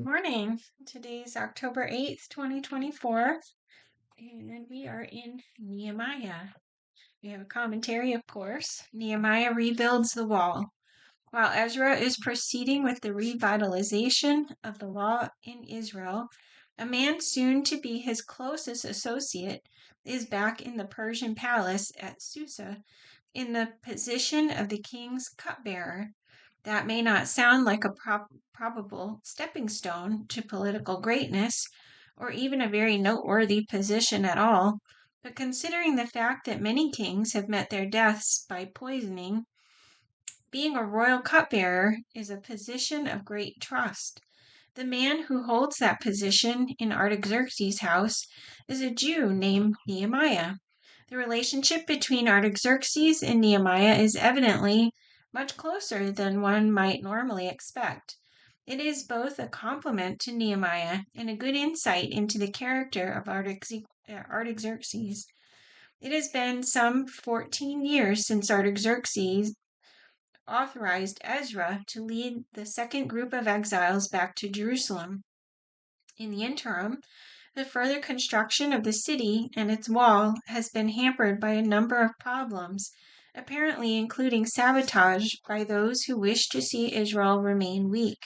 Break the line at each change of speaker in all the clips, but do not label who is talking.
Morning. Today's October 8th, 2024, and we are in Nehemiah. We have a commentary, of course. Nehemiah rebuilds the wall. While Ezra is proceeding with the revitalization of the law in Israel, a man soon to be his closest associate is back in the Persian palace at Susa in the position of the king's cupbearer. That may not sound like a probable stepping stone to political greatness, or even a very noteworthy position at all, but considering the fact that many kings have met their deaths by poisoning, being a royal cupbearer is a position of great trust. The man who holds that position in Artaxerxes' house is a Jew named Nehemiah. The relationship between Artaxerxes and Nehemiah is evidently much closer than one might normally expect. It is both a compliment to Nehemiah and a good insight into the character of Artaxerxes. It has been some 14 years since Artaxerxes authorized Ezra to lead the second group of exiles back to Jerusalem. In the interim, the further construction of the city and its wall has been hampered by a number of problems, apparently including sabotage by those who wish to see Israel remain weak.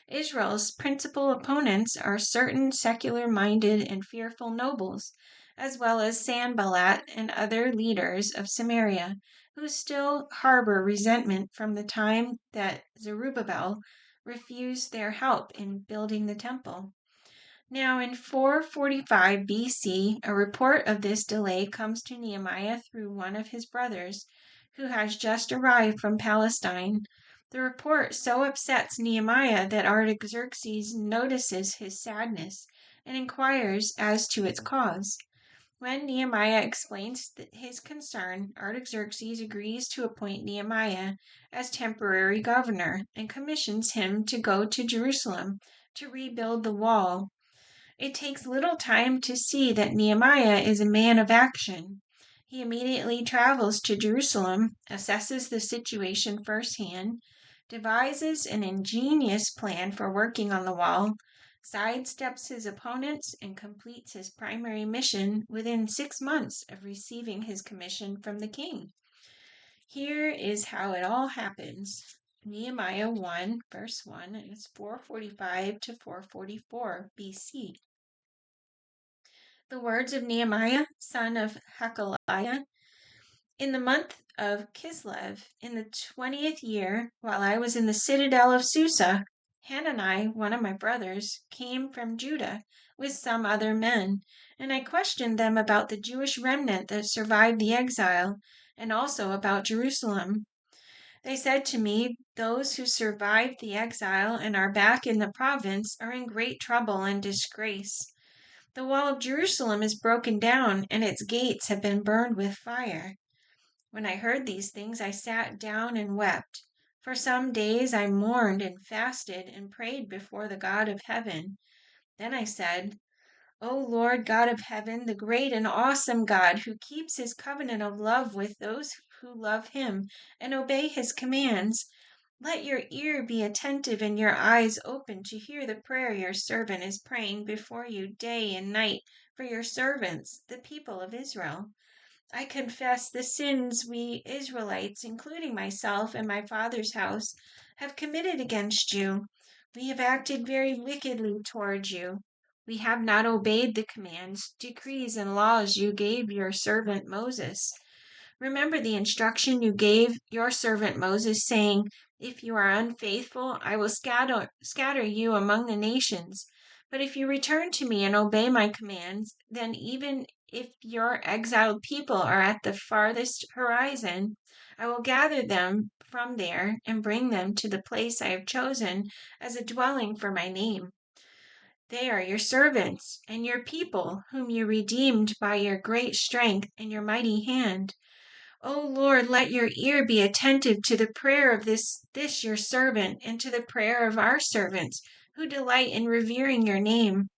Israel's principal opponents are certain secular-minded and fearful nobles, as well as Sanballat and other leaders of Samaria, who still harbor resentment from the time that Zerubbabel refused their help in building the temple. Now, in 445 BC, a report of this delay comes to Nehemiah through one of his brothers, who has just arrived from Palestine. The report so upsets Nehemiah that Artaxerxes notices his sadness and inquires as to its cause. When Nehemiah explains his concern, Artaxerxes agrees to appoint Nehemiah as temporary governor and commissions him to go to Jerusalem to rebuild the wall. It takes little time to see that Nehemiah is a man of action. He immediately travels to Jerusalem, assesses the situation firsthand, devises an ingenious plan for working on the wall, sidesteps his opponents, and completes his primary mission within 6 months of receiving his commission from the king. Here is how it all happens. Nehemiah 1, verse 1, and it's 445 to 444 BC. The words of Nehemiah, son of Hakaliah. In the month of Kislev, in the 20th year, while I was in the citadel of Susa, Hanani, one of my brothers, came from Judah with some other men, and I questioned them about the Jewish remnant that survived the exile, and also about Jerusalem. They said to me, "Those who survived the exile and are back in the province are in great trouble and disgrace. The wall of Jerusalem is broken down, and its gates have been burned with fire." When I heard these things, I sat down and wept. For some days I mourned and fasted and prayed before the God of heaven. Then I said, "O Lord God of heaven, the great and awesome God who keeps his covenant of love with those who love him and obey his commands, let your ear be attentive and your eyes open to hear the prayer your servant is praying before you day and night for your servants, the people of Israel. I confess the sins we Israelites, including myself and my father's house, have committed against you. We have acted very wickedly toward you. We have not obeyed the commands, decrees, and laws you gave your servant Moses. Remember the instruction you gave your servant Moses, saying, 'If you are unfaithful, I will scatter you among the nations. But if you return to me and obey my commands, then even if your exiled people are at the farthest horizon, I will gather them from there and bring them to the place I have chosen as a dwelling for my name. They are your servants and your people, whom you redeemed by your great strength and your mighty hand. O Lord, let your ear be attentive to the prayer of this your servant and to the prayer of our servants who delight in revering your name.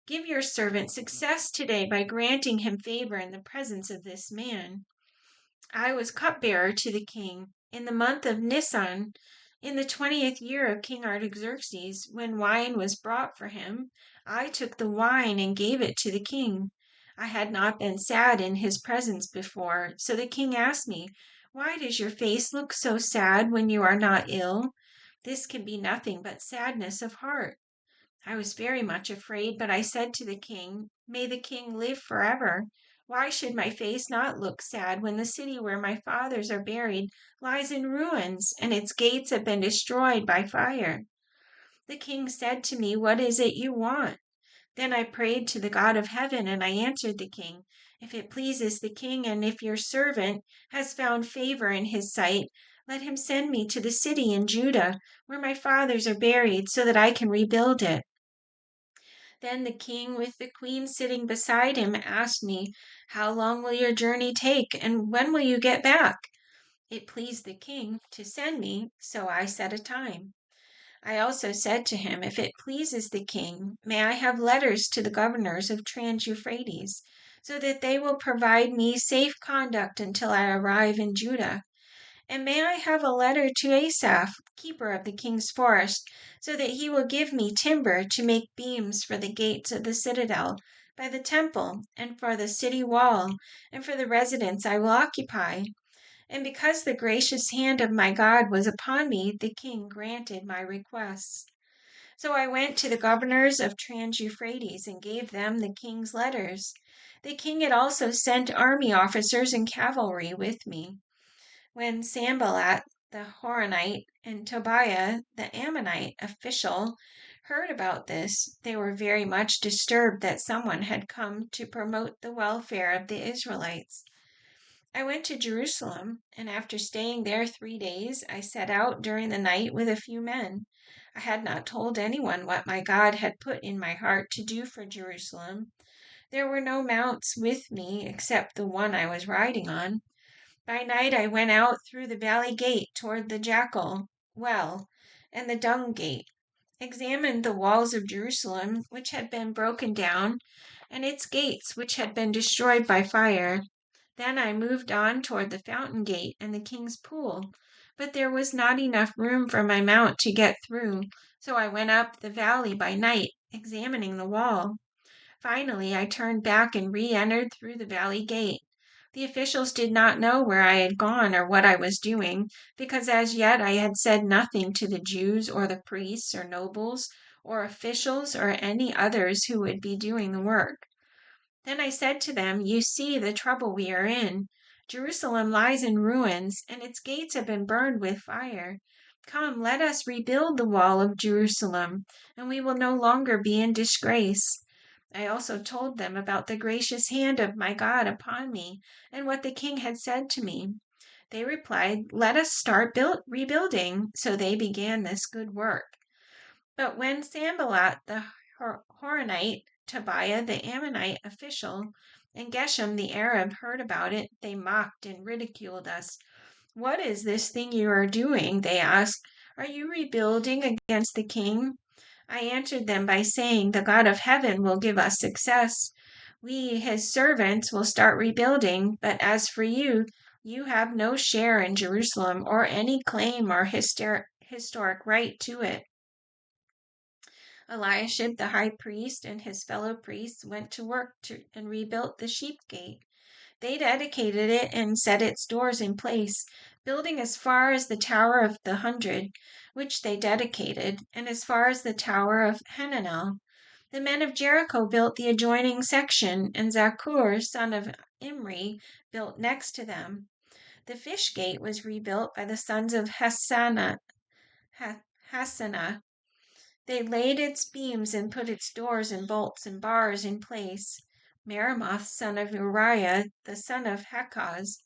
Give your servant success today by granting him favor in the presence of this man." I was cupbearer to the king. In the month of Nisan, In the 20th year of King Artaxerxes, when wine was brought for him, I took the wine and gave it to the king. I had not been sad in his presence before, so the king asked me, "Why does your face look so sad when you are not ill? This can be nothing but sadness of heart." I was very much afraid, but I said to the king, "May the king live forever. Why should my face not look sad when the city where my fathers are buried lies in ruins and its gates have been destroyed by fire?" The king said to me, "What is it you want?" Then I prayed to the God of heaven, and I answered the king, "If it pleases the king, and if your servant has found favor in his sight, let him send me to the city in Judah where my fathers are buried, so that I can rebuild it." Then the king, with the queen sitting beside him, asked me, "How long will your journey take, and when will you get back?" It pleased the king to send me, so I set a time. I also said to him, "If it pleases the king, may I have letters to the governors of Trans-Euphrates, so that they will provide me safe conduct until I arrive in Judah? And may I have a letter to Asaph, keeper of the king's forest, so that he will give me timber to make beams for the gates of the citadel, by the temple, and for the city wall, and for the residence I will occupy?" And because the gracious hand of my God was upon me, the king granted my requests. So I went to the governors of Trans-Euphrates and gave them the king's letters. The king had also sent army officers and cavalry with me. When Sanballat the Horonite and Tobiah the Ammonite official heard about this, they were very much disturbed that someone had come to promote the welfare of the Israelites. I went to Jerusalem, and after staying there 3 days, I set out during the night with a few men. I had not told anyone what my God had put in my heart to do for Jerusalem. There were no mounts with me except the one I was riding on. By night I went out through the valley gate toward the Jackal well and the Dung gate, examined the walls of Jerusalem, which had been broken down, and its gates, which had been destroyed by fire. Then I moved on toward the fountain gate and the king's pool, but there was not enough room for my mount to get through, so I went up the valley by night, examining the wall. Finally, I turned back and re-entered through the valley gate. The officials did not know where I had gone or what I was doing, because as yet I had said nothing to the Jews or the priests or nobles or officials or any others who would be doing the work. Then I said to them, "You see the trouble we are in. Jerusalem lies in ruins, and its gates have been burned with fire. Come, let us rebuild the wall of Jerusalem, and we will no longer be in disgrace." I also told them about the gracious hand of my God upon me and what the king had said to me. They replied, "Let us start rebuilding." So they began this good work. But when Sanballat the Horonite, Tobiah the Ammonite official, and Geshem the Arab heard about it, they mocked and ridiculed us. "What is this thing you are doing?" they asked. "Are you rebuilding against the king?" I answered them by saying, "The God of heaven will give us success. We, his servants, will start rebuilding, but as for you, you have no share in Jerusalem or any claim or historic right to it." Eliashib the high priest and his fellow priests went to work and rebuilt the sheep gate. They dedicated it and set its doors in place, building as far as the Tower of the 100, which they dedicated, and as far as the Tower of Hananel. The men of Jericho built the adjoining section, and Zakur, son of Imri, built next to them. The fish gate was rebuilt by the sons of Hassanah. They laid its beams and put its doors and bolts and bars in place. Meremoth, son of Uriah, the son of Hakaz,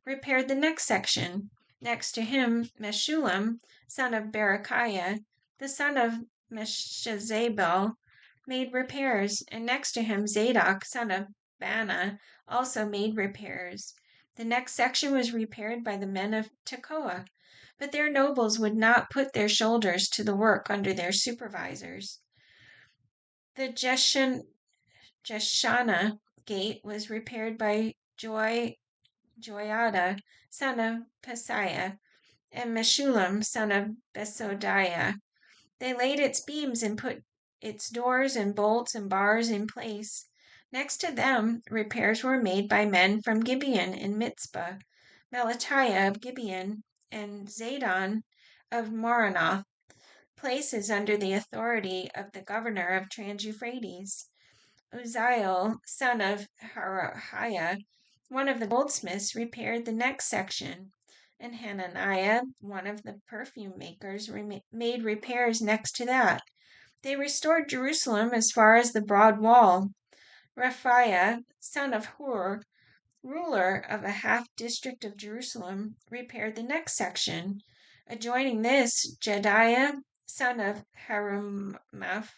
repaired the next section. Next to him, Meshullam, son of Berechiah, the son of Meshezabel, made repairs, and next to him, Zadok, son of Bana, also made repairs. The next section was repaired by the men of Tekoa, but their nobles would not put their shoulders to the work under their supervisors. The Jeshanah gate was repaired by Joiada, son of Paseah, and Meshullam, son of Besodiah. They laid its beams and put its doors and bolts and bars in place. Next to them, repairs were made by men from Gibeon and Mitzpah, Melatiah of Gibeon, and Zadon of Moronoth, places under the authority of the governor of Trans-Euphrates. Uzziel, son of Harahiah, one of the goldsmiths, repaired the next section, and Hananiah, one of the perfume makers, made repairs next to that. They restored Jerusalem as far as the broad wall. Rephaiah, son of Hur, ruler of a half district of Jerusalem, repaired the next section. Adjoining this, Jediah, son of Harumaph,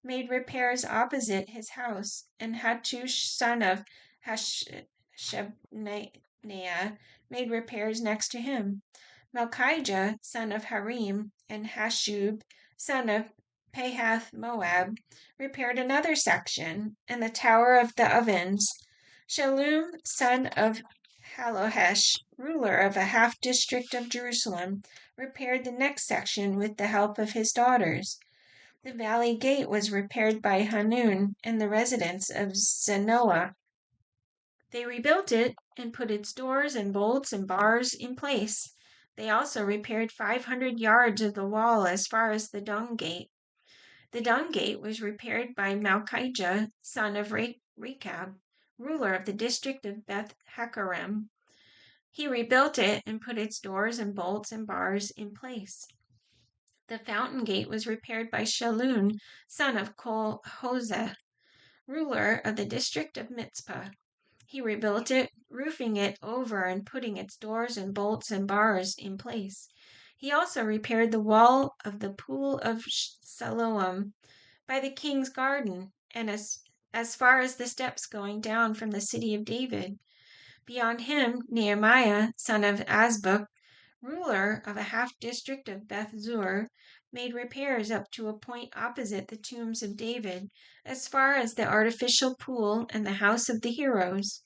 made repairs opposite his house, and Hattush, son of Hashabneiah, made repairs next to him. Malchijah, son of Harim, and Hashub, son of Pahath Moab, repaired another section, and the Tower of the Ovens. Shallum, son of Halohesh, ruler of a half district of Jerusalem, repaired the next section with the help of his daughters. The valley gate was repaired by Hanun and the residents of Zanoah. They rebuilt it and put its doors and bolts and bars in place. They also repaired 500 yards of the wall as far as the dung gate. The dung gate was repaired by Malchijah, son of Rechab, ruler of the district of Beth Hakerem. He rebuilt it and put its doors and bolts and bars in place. The fountain gate was repaired by Shallun, son of Kol-Hoseh, ruler of the district of Mitzpah. He rebuilt it, roofing it over and putting its doors and bolts and bars in place. He also repaired the wall of the pool of Siloam by the king's garden, and as far as the steps going down from the city of David. Beyond him, Nehemiah, son of Azbuk, ruler of a half district of Beth Zur, made repairs up to a point opposite the tombs of David, as far as the artificial pool and the house of the heroes.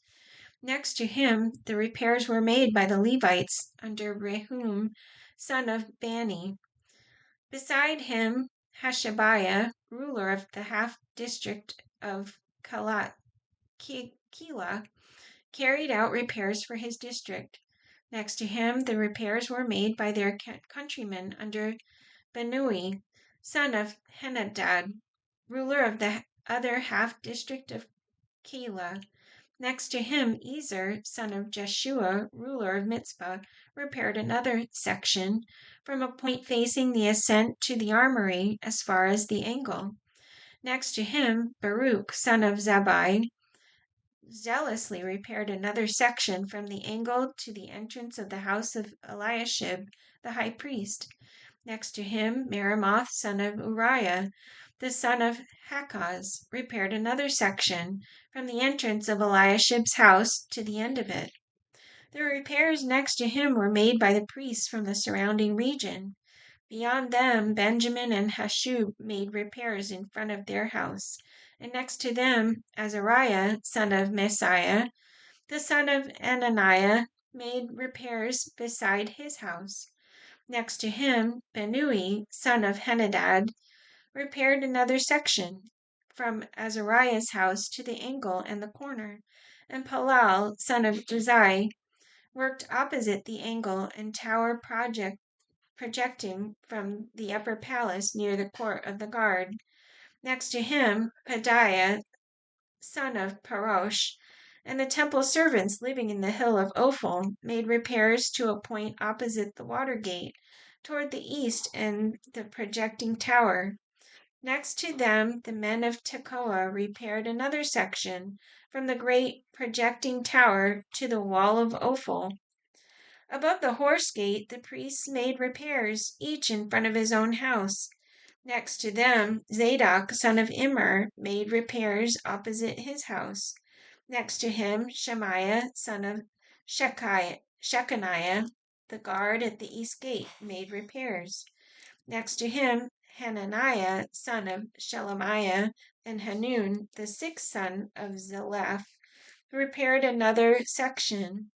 Next to him, the repairs were made by the Levites under Rehum, son of Bani. Beside him, Hashabiah, ruler of the half district of Keilah, carried out repairs for his district. Next to him, the repairs were made by their countrymen under Benui, son of Henadad, ruler of the other half district of Keilah. Next to him, Ezer, son of Jeshua, ruler of Mitzpah, repaired another section from a point facing the ascent to the armory as far as the angle. Next to him, Baruch, son of Zabbai, zealously repaired another section from the angle to the entrance of the house of Eliashib, the high priest. Next to him, Meremoth, son of Uriah, the son of Hakaz, repaired another section from the entrance of Eliashib's house to the end of it. The repairs next to him were made by the priests from the surrounding region. Beyond them, Benjamin and Hashub made repairs in front of their house, and next to them, Azariah, son of Messiah, the son of Ananiah, made repairs beside his house. Next to him, Benui, son of Henadad, repaired another section from Azariah's house to the angle and the corner, and Palal, son of Uzai, worked opposite the angle and tower projecting from the upper palace near the court of the guard. Next to him, Pedaiah, son of Parosh, and the temple servants living in the hill of Ophel made repairs to a point opposite the water gate, toward the east and the projecting tower. Next to them, the men of Tekoa repaired another section from the great projecting tower to the wall of Ophel. Above the horse gate, the priests made repairs, each in front of his own house. Next to them, Zadok, son of Immer, made repairs opposite his house. Next to him, Shemaiah, son of Shechaniah, the guard at the east gate, made repairs. Next to him, Hananiah, son of Shelemiah, and Hanun, the sixth son of Zilaph, repaired another section.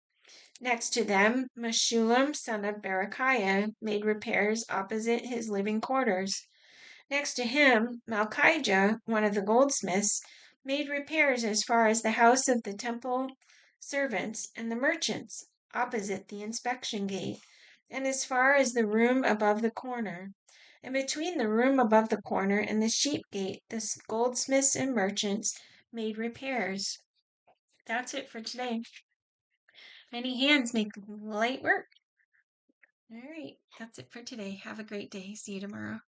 Next to them, Meshullam, son of Berechiah, made repairs opposite his living quarters. Next to him, Malchijah, one of the goldsmiths, made repairs as far as the house of the temple servants and the merchants, opposite the inspection gate, and as far as the room above the corner. And between the room above the corner and the sheep gate, the goldsmiths and merchants made repairs. That's it for today. Many hands make light work. All right, that's it for today. Have a great day. See you tomorrow.